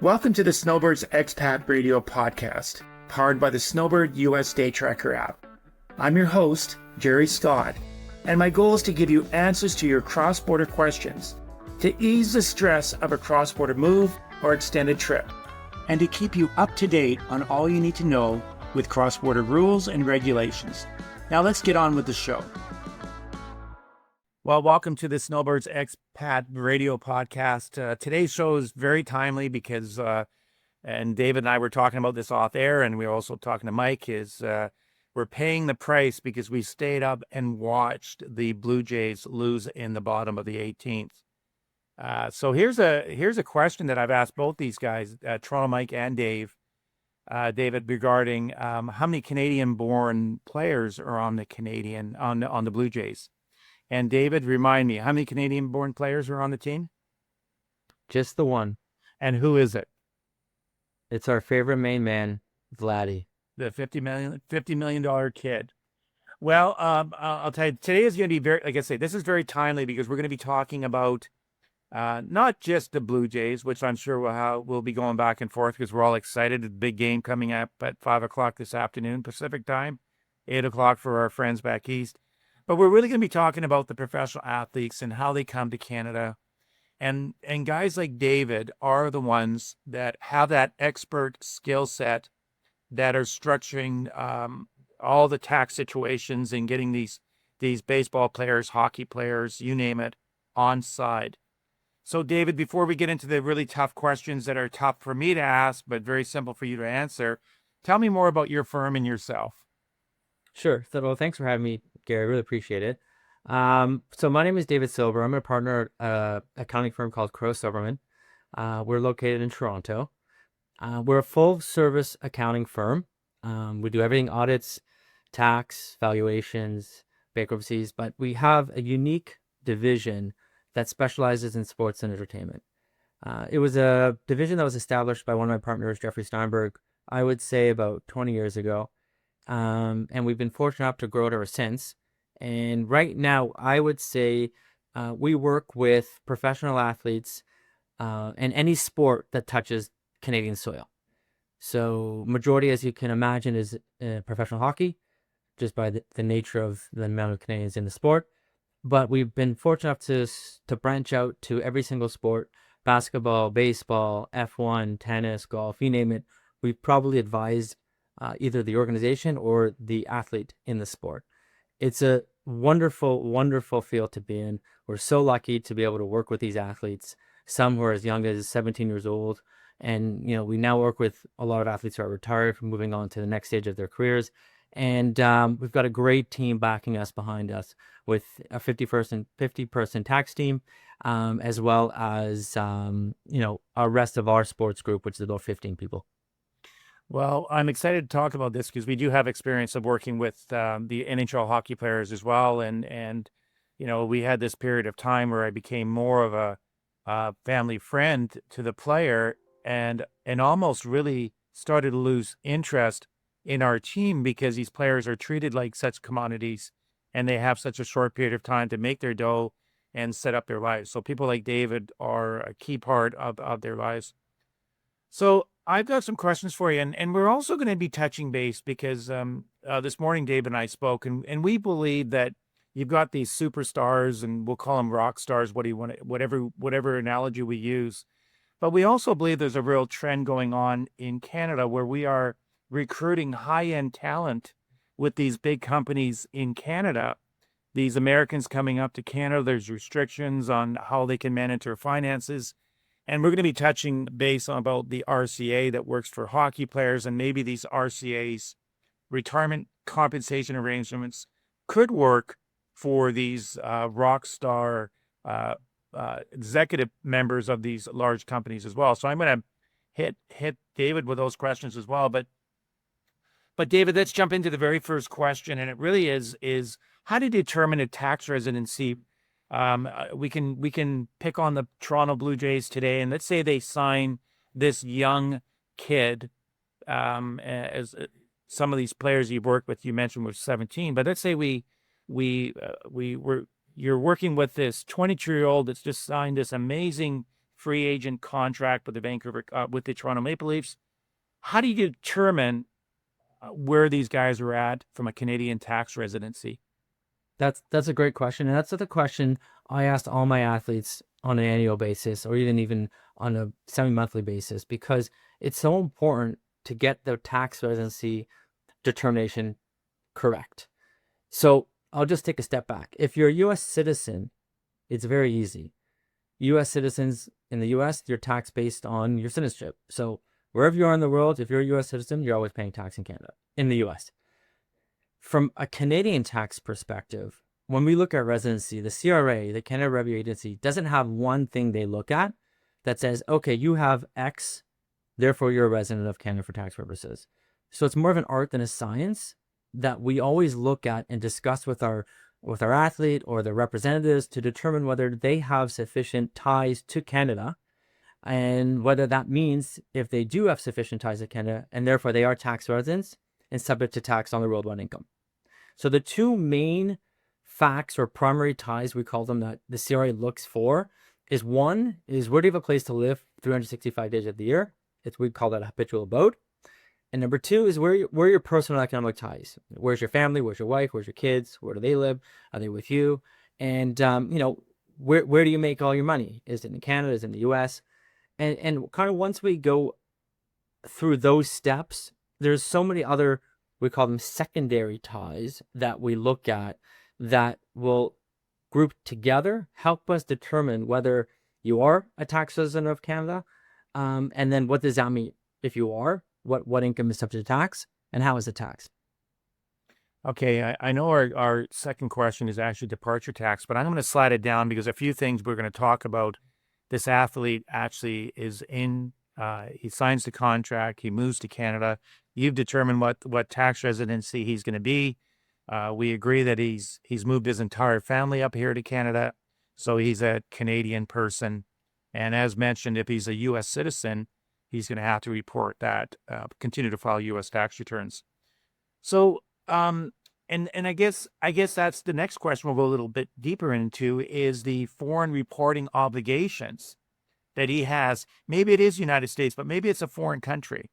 Welcome to the Snowbirds Expat Radio Podcast, powered by the Snowbird US Day Tracker app. I'm your host, Gerry Scott, and my goal is to give you answers to your cross-border questions, to ease the stress of a cross-border move or extended trip, and to keep you up to date on all you need to know with cross-border rules and regulations. Now let's get on with the show. Well, welcome to the Snowbirds Expat Radio Podcast. Today's show is very timely because, and David and I were talking about this off air, and we were also talking to Mike, we're paying the price because we stayed up and watched the Blue Jays lose in the bottom of the 18th. So here's a question that I've asked both these guys, Toronto Mike and David, regarding how many Canadian-born players are on the Blue Jays. And David, remind me, how many Canadian-born players are on the team? Just the one. And who is it? It's our favorite main man, Vladdy. The $50 million kid. Well, I'll tell you, today is going to be very, like I say, this is very timely because we're going to be talking about not just the Blue Jays, which I'm sure we'll be going back and forth because we're all excited. The big game coming up at 5 o'clock this afternoon, Pacific time, 8 o'clock for our friends back east. But we're really going to be talking about the professional athletes and how they come to Canada. And guys like David are the ones that have that expert skill set that are structuring all the tax situations and getting these baseball players, hockey players, you name it, on side. So David, before we get into the really tough questions that are tough for me to ask, but very simple for you to answer, tell me more about your firm and yourself. Sure. So, well, thanks for having me, Gary. I really appreciate it. So my name is David Silber. I'm a partner at an accounting firm called Crowe Soberman. We're located in Toronto. We're a full-service accounting firm. We do everything: audits, tax, valuations, bankruptcies, but we have a unique division that specializes in sports and entertainment. It was a division that was established by one of my partners, Gerry Scott, I would say about 20 years ago. And we've been fortunate enough to grow it ever since. And right now, I would say we work with professional athletes and any sport that touches Canadian soil. So majority, as you can imagine, is professional hockey, just by the nature of the amount of Canadians in the sport. But we've been fortunate enough to branch out to every single sport: basketball, baseball, F1, tennis, golf, you name it. We've probably advised either the organization or the athlete in the sport. It's a wonderful, wonderful field to be in. We're so lucky to be able to work with these athletes, some who are as young as 17 years old. And, we now work with a lot of athletes who are retired, moving on to the next stage of their careers. And we've got a great team backing us behind us with a 50-person tax team, as well as, our rest of our sports group, which is about 15 people. Well, I'm excited to talk about this because we do have experience of working with the NHL hockey players as well. And we had this period of time where I became more of a family friend to the player and almost really started to lose interest in our team because these players are treated like such commodities and they have such a short period of time to make their dough and set up their lives. So people like David are a key part of their lives. So I've got some questions for you, and we're also going to be touching base because this morning Dave and I spoke, and we believe that you've got these superstars, and we'll call them rock stars, whatever analogy we use. But we also believe there's a real trend going on in Canada where we are recruiting high-end talent with these big companies in Canada. These Americans coming up to Canada, there's restrictions on how they can manage their finances. And we're going to be touching base on about the RCA that works for hockey players, and maybe these RCA's retirement compensation arrangements could work for these rock star executive members of these large companies as well. So I'm going to hit David with those questions as well. But David, let's jump into the very first question, and it really is how to determine a tax residency. We can pick on the Toronto Blue Jays today, and let's say they sign this young kid, as some of these players you've worked with, you mentioned was 17, but let's say you're working with this 22-year-old that's just signed this amazing free agent contract with the with the Toronto Maple Leafs. How do you determine where these guys are at from a Canadian tax residency? That's a great question, and that's the question I asked all my athletes on an annual basis, or even on a semi-monthly basis, because it's so important to get the tax residency determination correct. So I'll just take a step back. If you're a U.S. citizen, it's very easy. U.S. citizens in the U.S., you're taxed based on your citizenship. So wherever you are in the world, if you're a U.S. citizen, you're always paying tax in Canada, in the U.S. From a Canadian tax perspective, when we look at residency, the CRA, the Canada Revenue Agency, doesn't have one thing they look at that says, okay, you have X, therefore you're a resident of Canada for tax purposes. So it's more of an art than a science that we always look at and discuss with our athlete or their representatives to determine whether they have sufficient ties to Canada, and whether that means if they do have sufficient ties to Canada and therefore they are tax residents and subject to tax on their worldwide income. So the two main facts or primary ties, we call them, that the CRA looks for is, one is, where do you have a place to live 365 days of the year? We call that a habitual abode. And number two is where are your personal economic ties? Where's your family? Where's your wife? Where's your kids? Where do they live? Are they with you? And where do you make all your money? Is it in Canada? Is it in the US? And kind of once we go through those steps, there's so many other, we call them secondary ties, that we look at that will group together, help us determine whether you are a tax resident of Canada. And then what does that mean if you are? What income is subject to tax, and how is it taxed? Okay, I know our second question is actually departure tax, but I'm going to slide it down because a few things we're going to talk about. This athlete actually is he signs the contract, he moves to Canada. You've determined what tax residency he's going to be. We agree that he's moved his entire family up here to Canada, so he's a Canadian person. And as mentioned, if he's a U.S. citizen, he's going to have to report that, continue to file U.S. tax returns. So, and I guess that's the next question we'll go a little bit deeper into, is the foreign reporting obligations that he has. Maybe it is United States, but maybe it's a foreign country.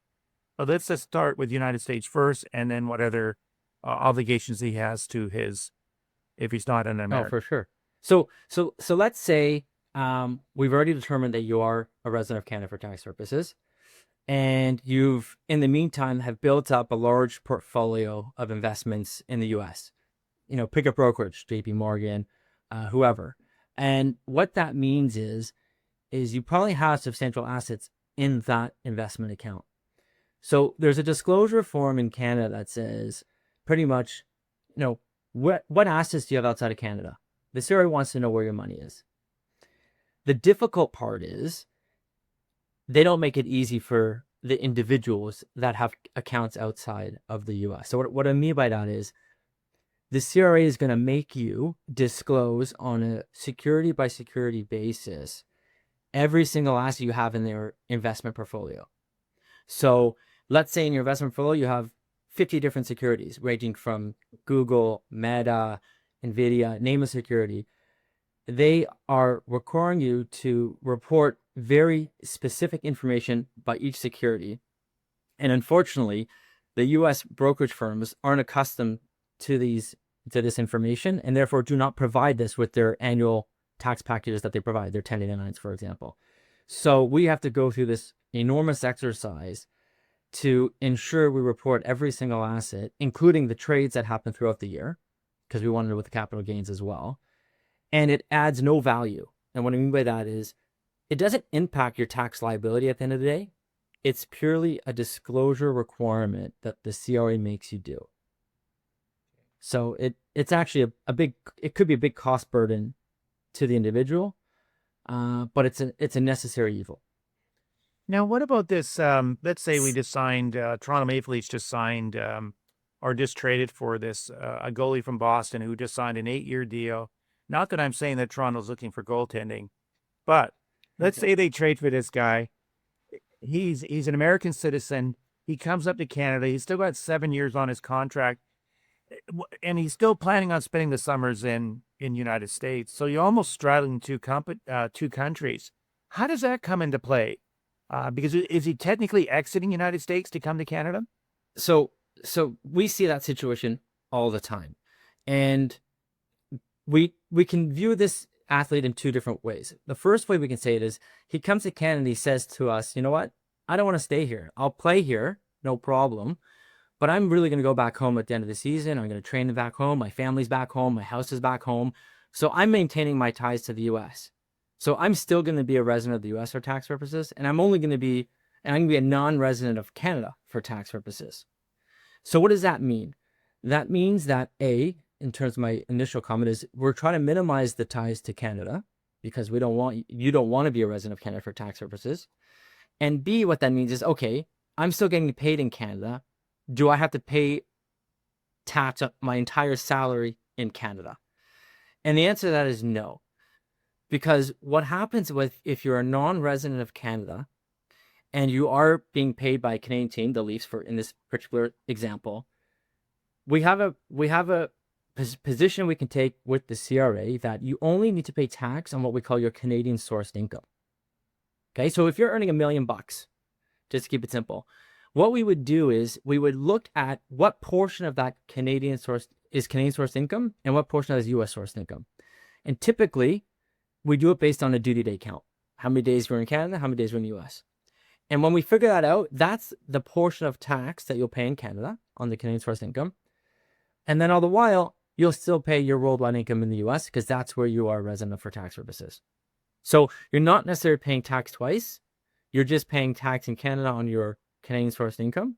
But let's just start with United States first, and then what other obligations he has to if he's not an American. Oh, for sure. So let's say we've already determined that you are a resident of Canada for tax purposes, and you've, in the meantime, have built up a large portfolio of investments in the U.S. Pick a brokerage, JP Morgan, whoever. And what that means is you probably have substantial assets in that investment account. So there's a disclosure form in Canada that says pretty much, what assets do you have outside of Canada? The CRA wants to know where your money is. The difficult part is they don't make it easy for the individuals that have accounts outside of the U.S. So what I mean by that is the CRA is going to make you disclose on a security by security basis every single asset you have in their investment portfolio. So let's say in your investment portfolio, you have 50 different securities ranging from Google, Meta, NVIDIA, name a security. They are requiring you to report very specific information by each security. And unfortunately, the U.S. brokerage firms aren't accustomed to this information, and therefore do not provide this with their annual tax packages that they provide, their 1099s, for example. So we have to go through this enormous exercise to ensure we report every single asset, including the trades that happen throughout the year, because we want to know with the capital gains as well. And it adds no value. And what I mean by that is it doesn't impact your tax liability at the end of the day. It's purely a disclosure requirement that the CRA makes you do. So it's actually it could be a big cost burden to the individual, but it's a necessary evil. Now, what about this? Let's say we just signed, Toronto Maple Leafs just signed, or just traded for this, a goalie from Boston who just signed an 8-year deal. Not that I'm saying that Toronto's looking for goaltending, but let's say they trade for this guy. He's an American citizen. He comes up to Canada. He's still got 7 years on his contract, and he's still planning on spending the summers in United States. So you're almost straddling two countries. How does that come into play? Because is he technically exiting United States to come to Canada? So we see that situation all the time, and we can view this athlete in two different ways. The first way we can say it is he comes to Canada and he says to us, you know what, I don't want to stay here. I'll play here, no problem, but I'm really going to go back home at the end of the season. I'm going to train back home. My family's back home. My house is back home. So I'm maintaining my ties to the U.S. So I'm still going to be a resident of the U.S. for tax purposes, and I'm going to be a non-resident of Canada for tax purposes. So what does that mean? That means that in terms of my initial comment, is we're trying to minimize the ties to Canada because you don't want to be a resident of Canada for tax purposes. And B, what that means is, okay, I'm still getting paid in Canada. Do I have to pay tax on my entire salary in Canada? And the answer to that is no. Because what happens if you're a non-resident of Canada and you are being paid by a Canadian team, the Leafs in this particular example, we have a position we can take with the CRA that you only need to pay tax on what we call your Canadian sourced income. Okay, so if you're earning $1 million, just to keep it simple, what we would do is we would look at what portion of that Canadian sourced income and what portion of that is US sourced income. And typically, we do it based on a duty day count. How many days we're in Canada, how many days we're in the US. And when we figure that out, that's the portion of tax that you'll pay in Canada on the Canadian sourced income. And then all the while, you'll still pay your worldwide income in the US because that's where you are a resident for tax purposes. So you're not necessarily paying tax twice. You're just paying tax in Canada on your Canadian sourced income,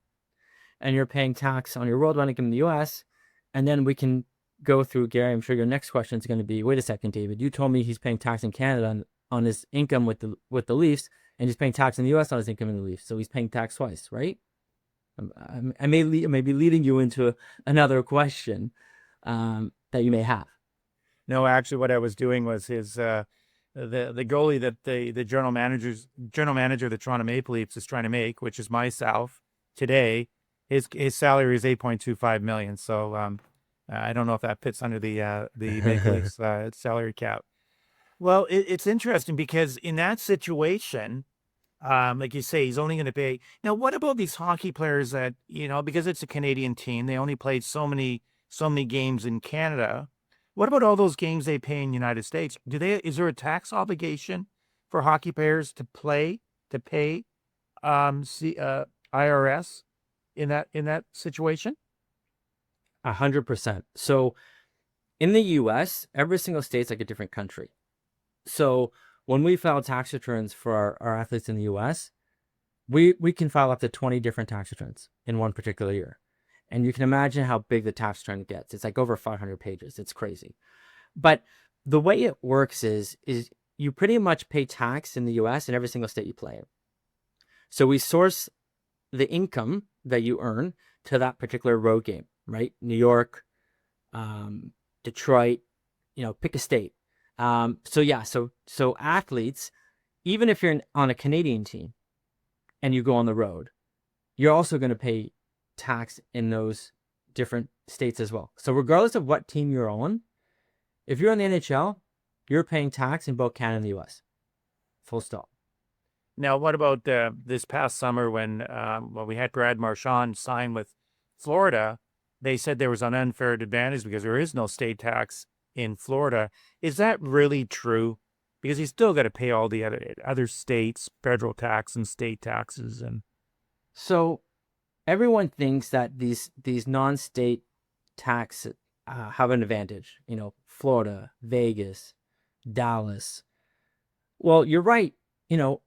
and you're paying tax on your worldwide income in the US. And then we can go through, Gary, I'm sure your next question is going to be, wait a second, David, you told me he's paying tax in Canada on his income with the Leafs, and he's paying tax in the US on his income in the Leafs. So he's paying tax twice, right? I may be leading you into another question that you may have. No, actually, what I was doing was the goalie that the general manager of the Toronto Maple Leafs is trying to make, which is myself today. His salary is $8.25 million. So I don't know if that fits under the Maple Leafs salary cap. Well, it's interesting because in that situation, like you say, he's only going to pay. Now, what about these hockey players that, because it's a Canadian team, they only played so many games in Canada. What about all those games they pay in the United States? Is there a tax obligation for hockey players to pay IRS in that situation? 100%. So in the US, every single state's like a different country. So when we file tax returns for our athletes in the US, we can file up to 20 different tax returns in one particular year. And you can imagine how big the tax return gets. It's like over 500 pages. It's crazy. But the way it works is you pretty much pay tax in the US in every single state you play in. So we source the income that you earn to that particular road game, right? New York, Detroit, pick a state. So athletes, even if you're on a Canadian team and you go on the road, you're also going to pay tax in those different states as well. So regardless of what team you're on, if you're in the NHL, you're paying tax in both Canada and the US. Full stop. Now, what about this past summer when we had Brad Marchand sign with Florida? They said there was an unfair advantage because there is no state tax in Florida. Is that really true? Because he's still got to pay all the other states, federal tax and state taxes. And so everyone thinks that these non-state tax have an advantage. Florida, Vegas, Dallas. Well, you're right.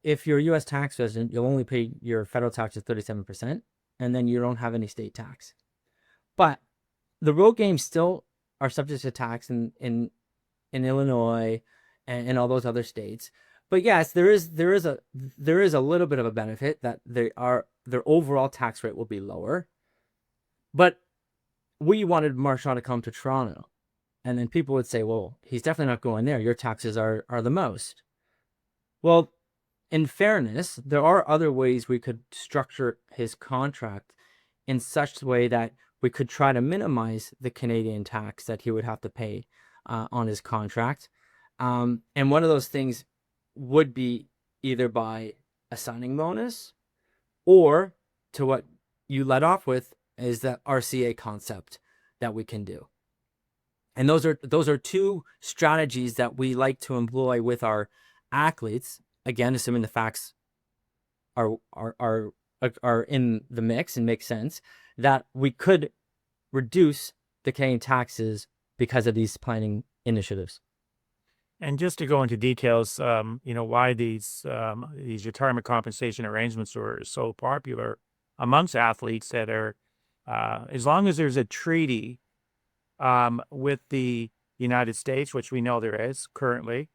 If you're a U.S. tax resident, you'll only pay your federal tax at 37%, and then you don't have any state tax. But the road games still are subject to tax in Illinois and all those other states. But yes, there is a little bit of a benefit that their overall tax rate will be lower. But we wanted Marchand to come to Toronto, and then people would say, "Well, he's definitely not going there. Your taxes are the most." Well, in fairness, there are other ways we could structure his contract in such a way that we could try to minimize the Canadian tax that he would have to pay on his contract. And one of those things would be either by a signing bonus or to what you led off with is the RCA concept that we can do. And those are two strategies that we like to employ with our athletes. Again, assuming the facts are in the mix and make sense, that we could reduce the Canadian taxes because of these planning initiatives. And just to go into details, why these retirement compensation arrangements are so popular amongst athletes that are, as long as there's a treaty with the United States, which we know there is currently,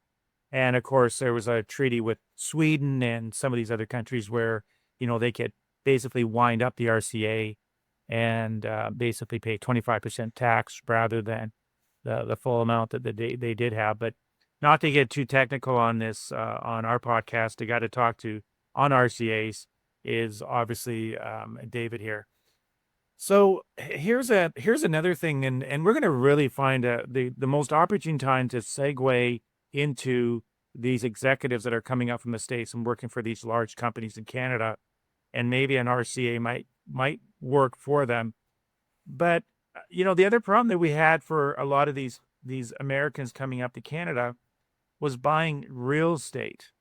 and of course there was a treaty with Sweden and some of these other countries where they could basically wind up the RCA and basically pay 25% tax rather than the full amount that they did have. But not to get too technical on this on our podcast, the guy to talk to on RCAs is obviously David here. So here's another thing, and we're going to really find the most opportune time to segue into these executives that are coming up from the States and working for these large companies in Canada, and maybe an RCA might work for them. But the other problem that we had for a lot of these Americans coming up to Canada was buying real estate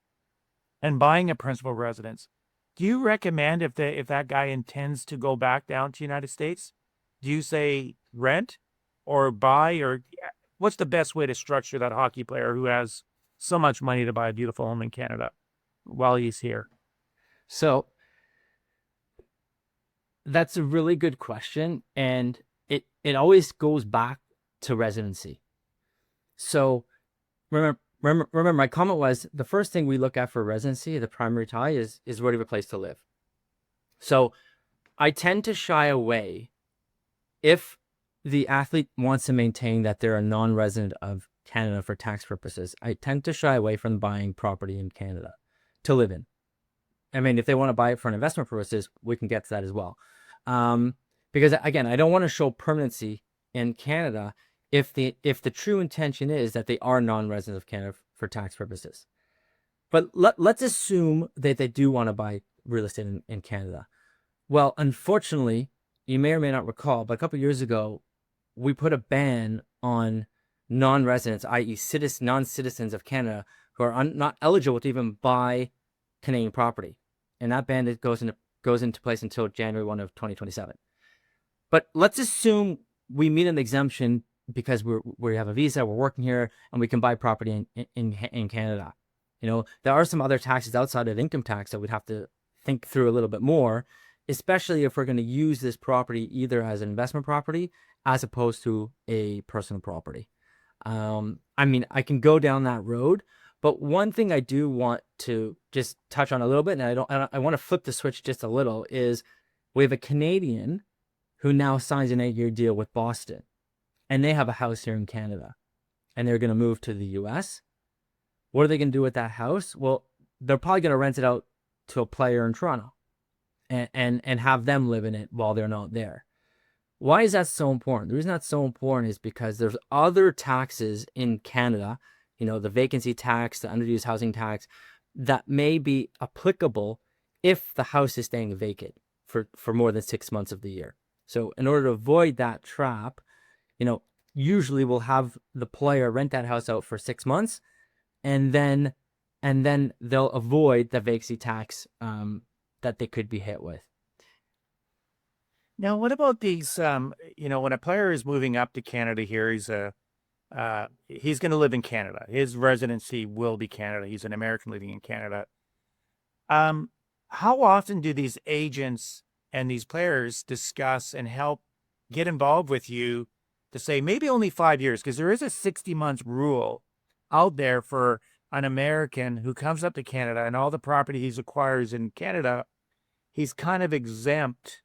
and buying a principal residence. Do you recommend if that guy intends to go back down to the United States, do you say rent or buy, or what's the best way to structure that hockey player who has so much money to buy a beautiful home in Canada while he's here? So that's a really good question, and it always goes back to residency. So remember, my comment was the first thing we look at for residency, the primary tie, is where do you have a place to live. So I tend to shy away if the athlete wants to maintain that they're a non-resident of Canada for tax purposes. I tend to shy away from buying property in Canada to live in. I mean, if they want to buy it for an investment purposes, we can get to that as well. Because again, I don't want to show permanency in Canada if the true intention is that they are non-resident of Canada for tax purposes. But let's assume that they do want to buy real estate in Canada. Well, unfortunately, you may or may not recall, but a couple of years ago, we put a ban on non-residents, i.e. non-citizens of Canada who are not eligible to even buy Canadian property. And that ban goes into place until January 1 of 2027. But let's assume we meet an exemption because we have a visa, we're working here, and we can buy property in Canada. There are some other taxes outside of income tax that we'd have to think through a little bit more, especially if we're going to use this property either as an investment property as opposed to a personal property. I mean, I can go down that road, but one thing I do want to just touch on a little bit, and I want to flip the switch just a little, is we have a Canadian who now signs an 8-year deal with Boston, and they have a house here in Canada, and they're going to move to the US. What are they going to do with that house? Well, they're probably going to rent it out to a player in Toronto and have them live in it while they're not there. Why is that so important? The reason that's so important is because there's other taxes in Canada, the vacancy tax, the underused housing tax, that may be applicable if the house is staying vacant for more than 6 months of the year. So in order to avoid that trap, usually we'll have the player rent that house out for 6 months, and then they'll avoid the vacancy tax that they could be hit with. Now, what about these? When a player is moving up to Canada here, he's going to live in Canada. His residency will be Canada. He's an American living in Canada. How often do these agents and these players discuss and help get involved with you to say maybe only 5 years? Because there is a 60-month rule out there for an American who comes up to Canada, and all the property he acquires in Canada, he's kind of exempt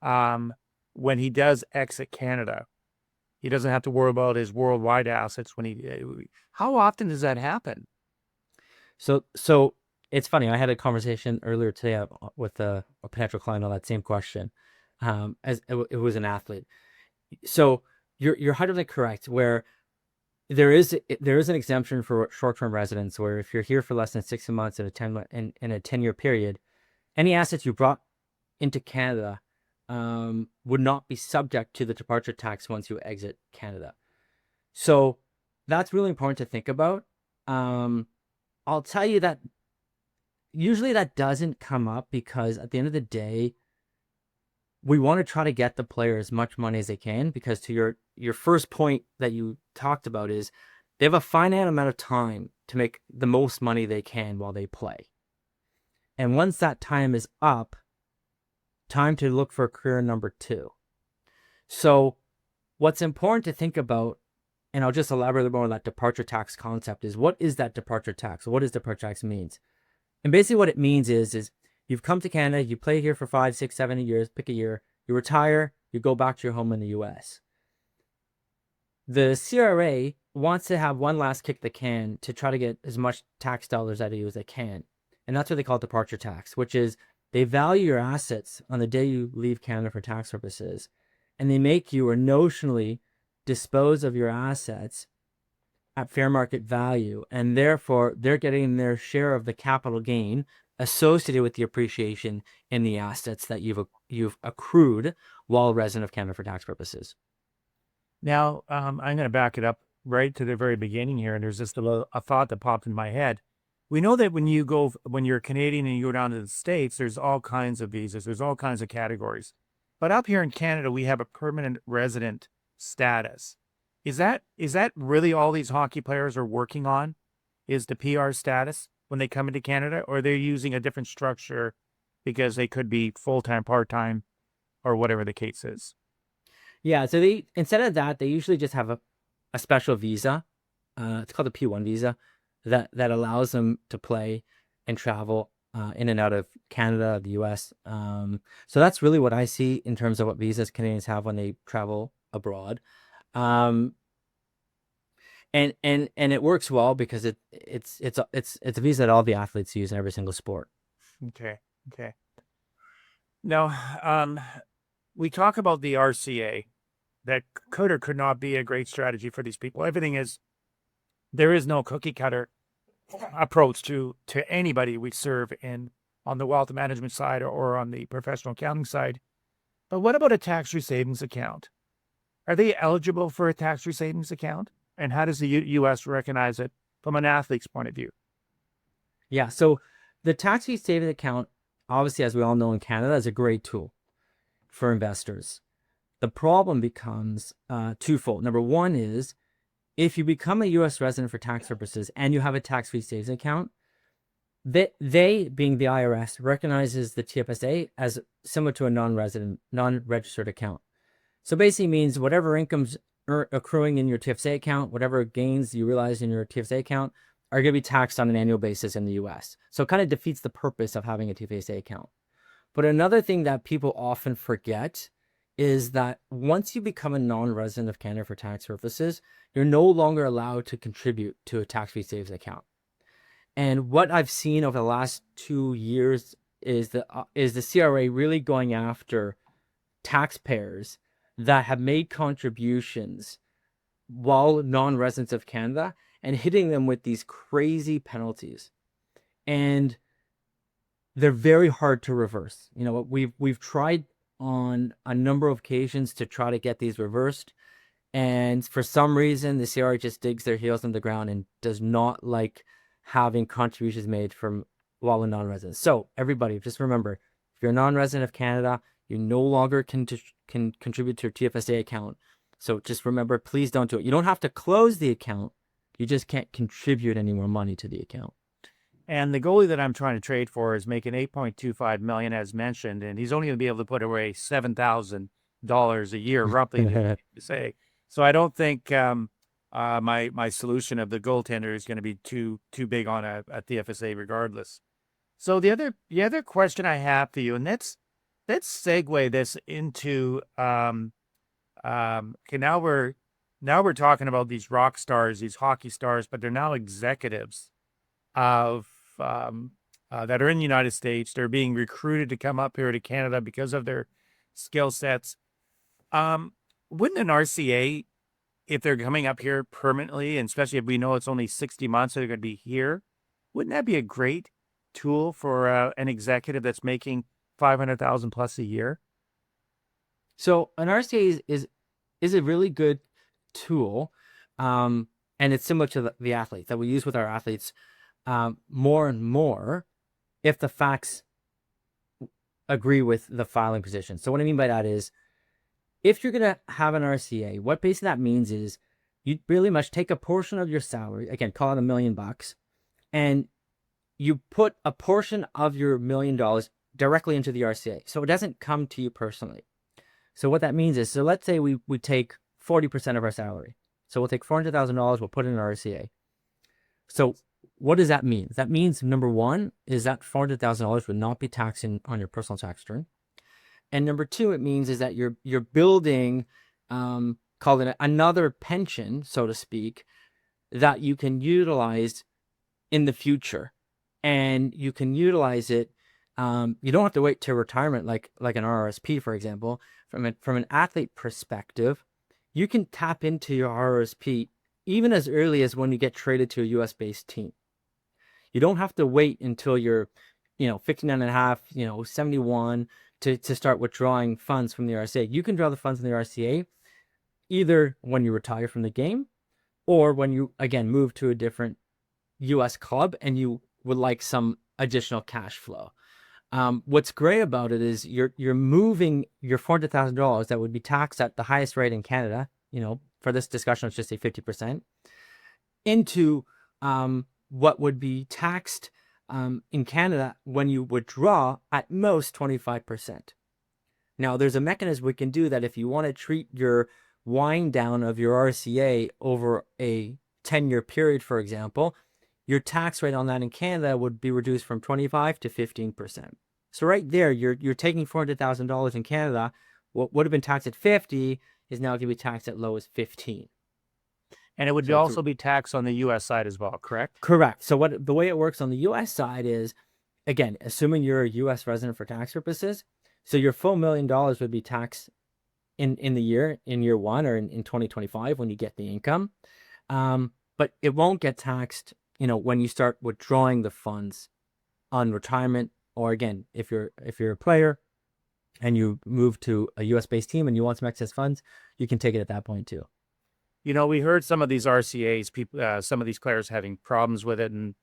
when he does exit Canada. He doesn't have to worry about his worldwide assets how often does that happen? So it's funny. I had a conversation earlier today with a potential client on that same question. As it was an athlete. So you're 100% correct. Where there is an exemption for short-term residents, where if you're here for less than 6 months in a 10-year period, any assets you brought into Canada would not be subject to the departure tax once you exit Canada. So that's really important to think about. I'll tell you that usually that doesn't come up, because at the end of the day, we want to try to get the player as much money as they can, because to your first point that you talked about is they have a finite amount of time to make the most money they can while they play. And once that time is up, time to look for career number 2. So what's important to think about, and I'll just elaborate more on that departure tax concept, is what is that departure tax? What does departure tax means? And basically what it means is you've come to Canada, you play here for 5, 6, 7 years, pick a year, you retire, you go back to your home in the US. The CRA wants to have one last kick the can to try to get as much tax dollars out of you as they can. And that's what they call departure tax, which is they value your assets on the day you leave Canada for tax purposes, and they make you, or notionally dispose of your assets at fair market value, and therefore they're getting their share of the capital gain associated with the appreciation in the assets that you've accrued while resident of Canada for tax purposes. Now, I'm going to back it up right to the very beginning here, and there's just a thought that popped in my head. We know that when you're Canadian and you go down to the States, there's all kinds of visas, there's all kinds of categories. But up here in Canada, we have a permanent resident status. Is that really all these hockey players are working on, is the PR status when they come into Canada, or they're using a different structure because they could be full-time, part-time, or whatever the case is? Yeah, so they, instead of that, they usually just have a special visa. It's called a P1 visa that allows them to play and travel in and out of Canada, the US. So that's really what I see in terms of what visas Canadians have when they travel abroad. And it works well because it's a visa that all the athletes use in every single sport. Okay. Now, we talk about the RCA. That could or could not be a great strategy for these people. There is no cookie cutter approach to anybody we serve on the wealth management side or on the professional accounting side. But what about a tax-free savings account? Are they eligible for a tax-free savings account? And how does the U.S. recognize it from an athlete's point of view? Yeah, so the tax-free savings account, obviously, as we all know in Canada, is a great tool for investors. The problem becomes twofold. Number one is, if you become a U.S. resident for tax purposes and you have a tax-free savings account, they, being the IRS, recognizes the TFSA as similar to a non-registered account. So basically means whatever incomes are accruing in your TFSA account, whatever gains you realize in your TFSA account, are going to be taxed on an annual basis in the U.S. So it kind of defeats the purpose of having a TFSA account. But another thing that people often forget is that once you become a non-resident of Canada for tax purposes, you're no longer allowed to contribute to a tax-free savings account. And what I've seen over the last 2 years is the CRA really going after taxpayers that have made contributions while non-residents of Canada and hitting them with these crazy penalties. And they're very hard to reverse. You know, we've tried on a number of occasions to try to get these reversed, and for some reason the CRA just digs their heels in the ground and does not like having contributions made from while a non-resident. So everybody, just remember, if you're a non-resident of Canada, you no longer can contribute to your TFSA account. So just remember, please don't do it. You don't have to close the account, you just can't contribute any more money to the account. And the goalie that I'm trying to trade for is making $8.25 million, as mentioned, and he's only going to be able to put away $7,000 a year, roughly, to say. So I don't think my solution of the goaltender is going to be too big on a TFSA, regardless. So the other question I have for you, and let's segue this into okay, now we're talking about these rock stars, these hockey stars, but they're now executives of that are in the United States. They're being recruited to come up here to Canada because of their skill sets. Wouldn't an RCA if they're coming up here permanently, and especially if we know it's only 60 months, so they're going to be here, wouldn't that be a great tool for an executive that's making 500,000 plus a year? So an RCA is a really good tool, and it's similar to the athletes that we use with our athletes more and more if the facts agree with the filing position. So what I mean by that is, if you're going to have an RCA, what basically that means is you really much take a portion of your salary, again, call it $1 million, and you put a portion of your $1 million directly into the RCA. So it doesn't come to you personally. So what that means is, so let's say we take 40% of our salary. So we'll take $400,000, we'll put it in our RCA. So what does that mean? That means, number one, is that $400,000 would not be taxed on your personal tax return. And number two, it means is that you're building, call it another pension, so to speak, that you can utilize in the future. And you can utilize it. You don't have to wait till retirement, like an RRSP, for example. From an athlete perspective, you can tap into your RRSP even as early as when you get traded to a US-based team. You don't have to wait until you're, 59 and a half, 71 to start withdrawing funds from the RCA. You can draw the funds in the RCA either when you retire from the game or when you, again, move to a different US club and you would like some additional cash flow. What's great about it is you're moving your $400,000 that would be taxed at the highest rate in Canada, for this discussion, let's just say 50%, into what would be taxed in Canada when you withdraw at most 25%. Now, there's a mechanism we can do that if you want to treat your wind down of your RCA over a 10-year period, for example, your tax rate on that in Canada would be reduced from 25 to 15%. So right there, you're taking $400,000 in Canada. What would have been taxed at 50 is now going to be taxed at low as 15. And it would So also be taxed on the U.S. side as well, correct? Correct. So the way it works on the U.S. side is, again, assuming you're a U.S. resident for tax purposes, so your full $1 million would be taxed in year one, or in 2025 when you get the income. But it won't get taxed, when you start withdrawing the funds on retirement, or again, if you're a player and you move to a US-based team and you want some excess funds, you can take it at that point too. We heard some of these RCAs, people, some of these players having problems with it, and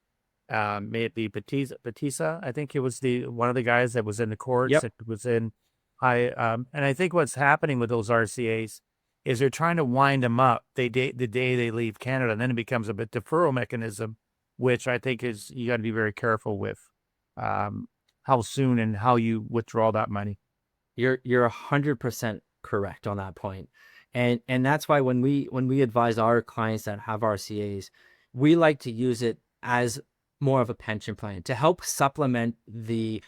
may it be Batista, I think it was one of the guys that was in the courts. Yep. That was in and I think what's happening with those RCAs is they're trying to wind them up the day they leave Canada, and then it becomes a bit deferral mechanism, which I think is, you got to be very careful with how soon and how you withdraw that money. You're 100% correct on that point. And that's why when we advise our clients that have RCAs, we like to use it as more of a pension plan to help supplement the,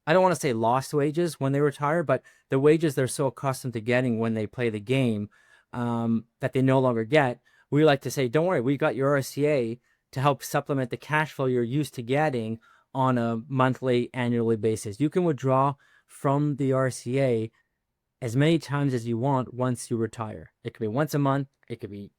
I don't want to say lost wages when they retire, but the wages they're so accustomed to getting when they play the game that they no longer get. We like to say, don't worry, we got your RCA to help supplement the cash flow you're used to getting on a monthly, annually basis. You can withdraw from the RCA as many times as you want once you retire. It could be once a month. It could be,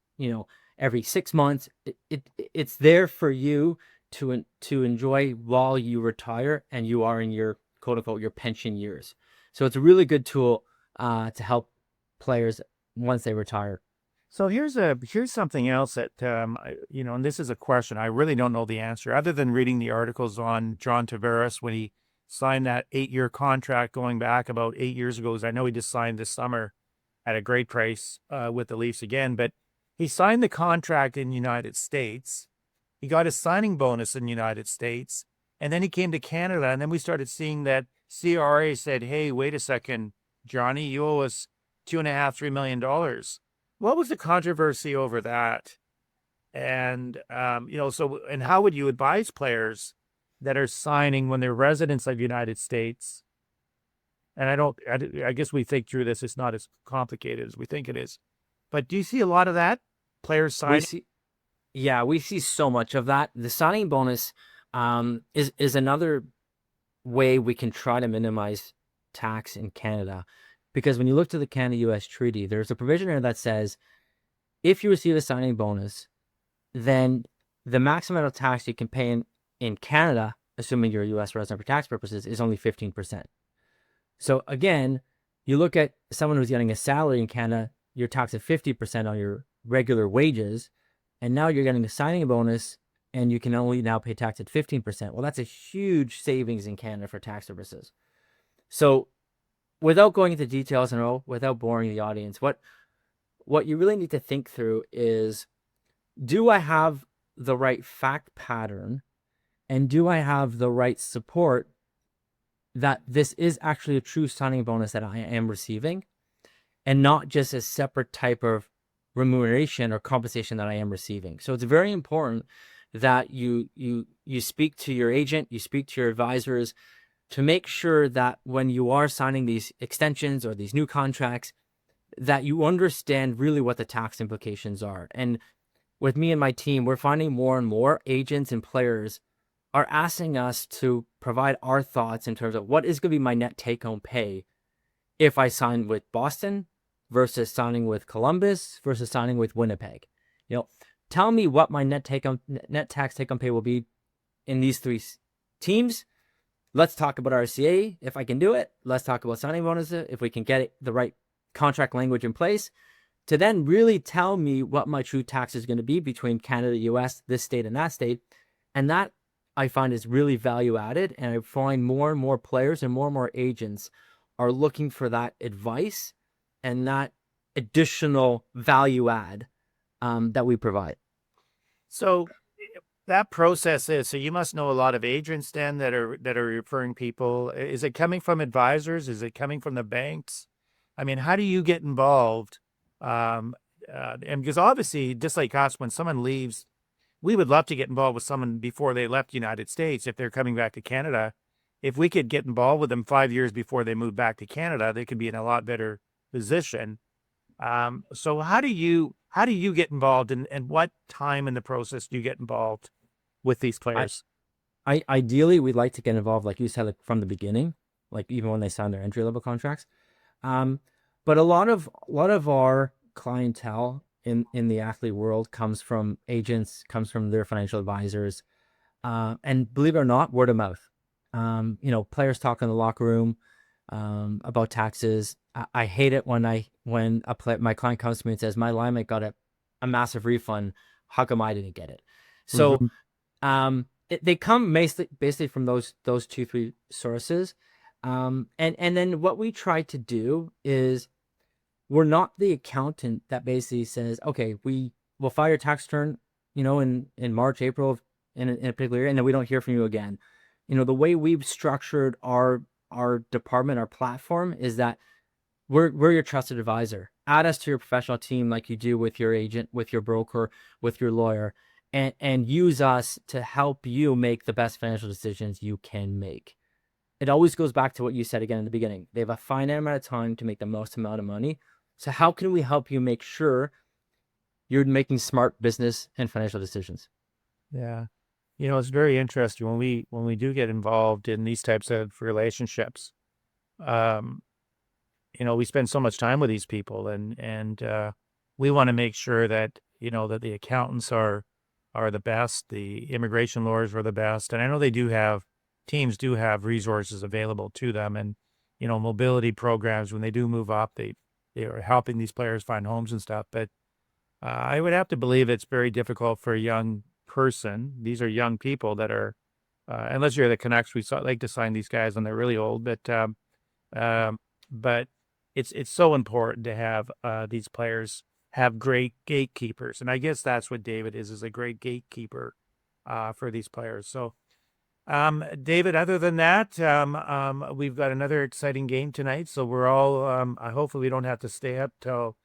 every 6 months. It's there for you to enjoy while you retire and you are in your, quote unquote, your pension years. So it's a really good tool to help players once they retire. So here's something else that, and this is a question I really don't know the answer, other than reading the articles on John Tavares when he signed that 8-year contract going back about 8 years ago. I know he just signed this summer at a great price with the Leafs again, but he signed the contract in the United States. He got his signing bonus in the United States, and then he came to Canada, and then we started seeing that CRA said, hey, wait a second, Johnny, you owe us $2.5–3 million. What was the controversy over that? And, and how would you advise players that are signing when they're residents of the United States? And I guess we think through this, it's not as complicated as we think it is. But do you see a lot of that? Players signing? We see so much of that. The signing bonus is another way we can try to minimize tax in Canada. Because when you look to the Canada-US treaty, there's a provision there that says if you receive a signing bonus, then the maximum amount of tax you can pay in Canada, assuming you're a U.S. resident for tax purposes, is only 15%. So again, you look at someone who's getting a salary in Canada, you're taxed at 50% on your regular wages, and now you're getting a signing bonus and you can only now pay tax at 15%. Well, that's a huge savings in Canada for tax purposes. So without going into details and without boring the audience, what you really need to think through is, do I have the right fact pattern, and do I have the right support that this is actually a true signing bonus that I am receiving, and not just a separate type of remuneration or compensation that I am receiving. So it's very important that you speak to your agent, you speak to your advisors to make sure that when you are signing these extensions or these new contracts, that you understand really what the tax implications are. And with me and my team, we're finding more and more agents and players are asking us to provide our thoughts in terms of what is going to be my net take-home pay if I sign with Boston versus signing with Columbus versus signing with Winnipeg. Tell me what my net tax take-home pay will be in these three teams. Let's talk about RCA if I can do it. Let's talk about signing bonuses if we can get the right contract language in place, to then really tell me what my true tax is going to be between Canada, US, this state, and that state. And that I find is really value added. And I find more and more players and more agents are looking for that advice and that additional value add that we provide. So that process is, so you must know a lot of agents then that are referring people. Is it coming from advisors? Is it coming from the banks? I mean, how do you get involved? And because obviously, just like us, when someone leaves, we would love to get involved with someone before they left the United States. If they're coming back to Canada, if we could get involved with them 5 years before they move back to Canada, they could be in a lot better position. So how do you get involved, and what time in the process do you get involved with these players? Ideally, we'd like to get involved, like you said, like from the beginning, like even when they sign their entry level contracts. But a lot of our clientele in the athlete world comes from agents, comes from their financial advisors, and believe it or not, word of mouth. Players talk in the locker room about taxes. I hate it when my client comes to me and says, my lineman got a massive refund. How come I didn't get it? So they come basically from those 2-3 sources. And then what we try to do is, we're not the accountant that basically says, okay, we will file your tax return, in March, April, in a particular year, and then we don't hear from you again. The way we've structured our department, our platform, is that we're your trusted advisor. Add us to your professional team like you do with your agent, with your broker, with your lawyer, and use us to help you make the best financial decisions you can make. It always goes back to what you said again in the beginning. They have a finite amount of time to make the most amount of money. So how can we help you make sure you're making smart business and financial decisions? Yeah. It's very interesting when we do get involved in these types of relationships. We spend so much time with these people, and we want to make sure that, that the accountants are the best, the immigration lawyers are the best. And I know teams do have resources available to them, and, mobility programs when they do move up, they are helping these players find homes and stuff. But I would have to believe it's very difficult for a young person. These are young people that are, unless you're the Canucks, we like to sign these guys when they're really old. But it's so important to have these players have great gatekeepers, and I guess that's what David is a great gatekeeper for these players. So, David, other than that, we've got another exciting game tonight. So we're all, hopefully we don't have to stay up till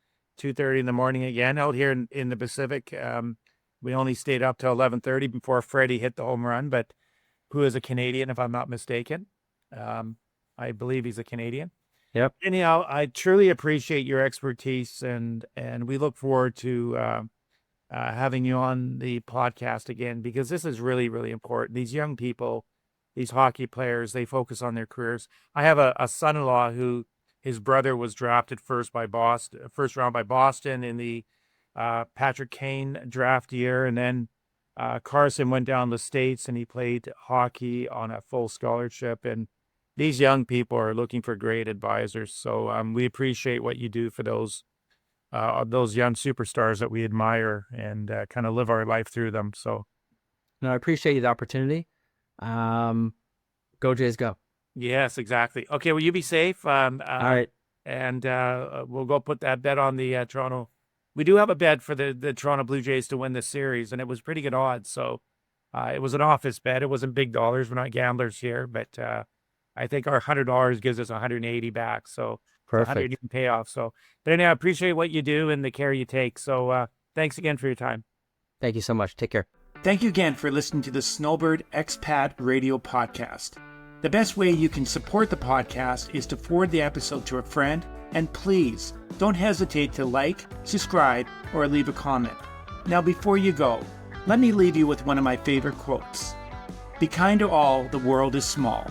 2:30 in the morning again. Out here in the Pacific, we only stayed up till 11:30 before Freddie hit the home run, but who is a Canadian, if I'm not mistaken. I believe he's a Canadian. Yep. Anyhow, I truly appreciate your expertise, and we look forward to having you on the podcast again, because this is really, really important. These young people, these hockey players, they focus on their careers. I have a son-in-law who, his brother was drafted first round by Boston in the Patrick Kane draft year, and then Carson went down the States and he played hockey on a full scholarship. And these young people are looking for great advisors. So we appreciate what you do for those young superstars that we admire and kind of live our life through them. So, No, I appreciate the opportunity. Go Jays, go. yes, exactly. Okay, well, you be safe. All right. And we'll go put that bet on the Toronto. We do have a bet for the Toronto Blue Jays to win this series, and it was pretty good odds. So it was an office bet. It wasn't big dollars. We're not gamblers here, but I think our $100 gives us 180 back. So Perfect. 100 even payoff. So, but anyway, I appreciate what you do and the care you take. So thanks again for your time. Thank you so much. Take care. Thank you again for listening to the Snowbird Expat Radio Podcast. The best way you can support the podcast is to forward the episode to a friend, and please don't hesitate to like, subscribe, or leave a comment. Now, before you go, let me leave you with one of my favorite quotes. Be kind to all, the world is small.